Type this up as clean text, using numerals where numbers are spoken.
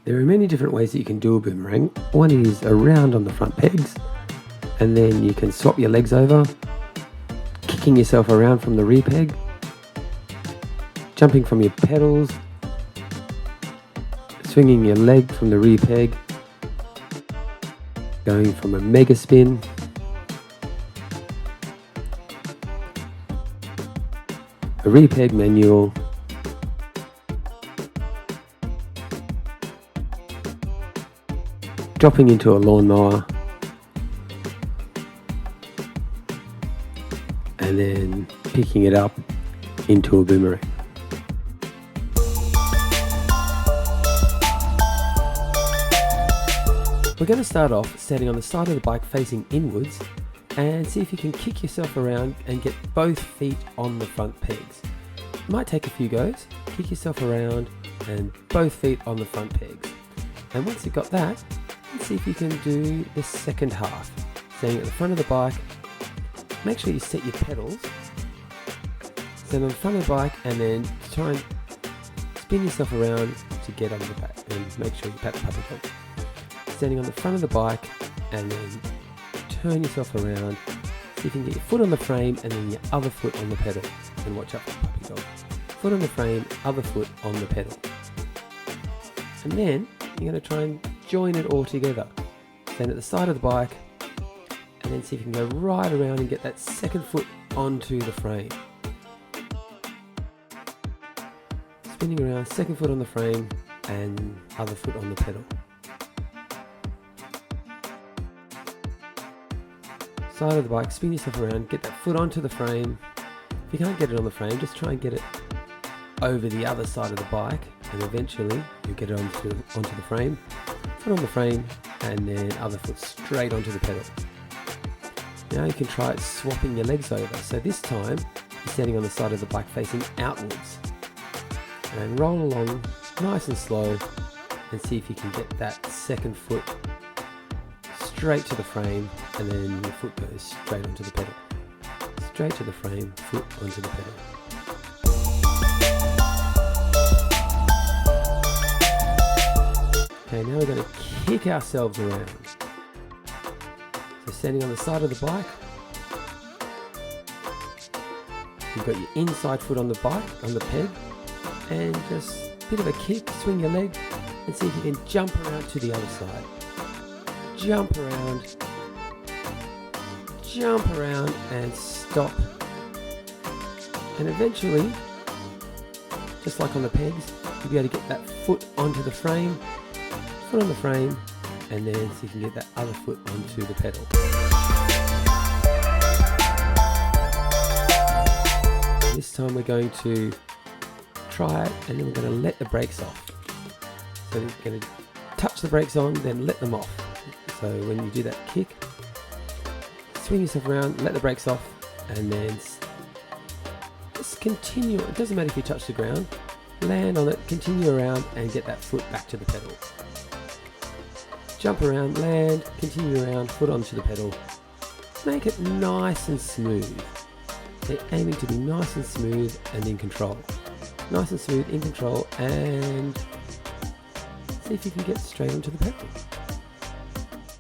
There are many different ways that you can do a boomerang. One is around on the front pegs, and then you can swap your legs over, kicking yourself around from the rear peg, jumping from your pedals, swinging your leg from the rear peg, going from a mega spin, a rear peg manual, dropping into a lawnmower, and then picking it up into a boomerang. We're going to start off standing on the side of the bike facing inwards and see if you can kick yourself around and get both feet on the front pegs. It might take a few goes. Kick yourself around and both feet on the front pegs. And once you've got that, let's see if you can do the second half. Standing at the front of the bike, make sure you set your pedals. Stand on the front of the bike and then try and spin yourself around to get on the back and make sure you pat the puppy dog. Standing on the front of the bike and then turn yourself around. See if you can get your foot on the frame and then your other foot on the pedal. And watch out for the puppy dog. Foot on the frame, other foot on the pedal. And then you're going to try and join it all together. Stand at the side of the bike and then see if you can go right around and get that second foot onto the frame. Spinning around, second foot on the frame and other foot on the pedal. Side of the bike, spin yourself around, get that foot onto the frame. If you can't get it on the frame, just try and get it over the other side of the bike and eventually you'll get it onto the frame. Foot on the frame and then other foot straight onto the pedal. Now you can try it swapping your legs over. So this time you're standing on the side of the bike facing outwards and roll along nice and slow and see if you can get that second foot straight to the frame and then your foot goes straight onto the pedal. Straight to the frame, foot onto the pedal. Okay, now we're going to kick ourselves around. So standing on the side of the bike, you've got your inside foot on the bike, on the peg, and just a bit of a kick, swing your leg, and see if you can jump around to the other side. Jump around and stop. And eventually, just like on the pegs, you'll be able to get that foot onto the frame, foot on the frame, and then see if you can get that other foot onto the pedal. This time we're going to try it and then we're going to let the brakes off. So you're going to touch the brakes on, then let them off. So when you do that kick, swing yourself around, let the brakes off, and then just continue. It doesn't matter if you touch the ground, land on it, continue around and get that foot back to the pedal. Jump around, land, continue around, foot onto the pedal. Make it nice and smooth. They're aiming to be nice and smooth and in control. Nice and smooth, in control, and see if you can get straight onto the pedal.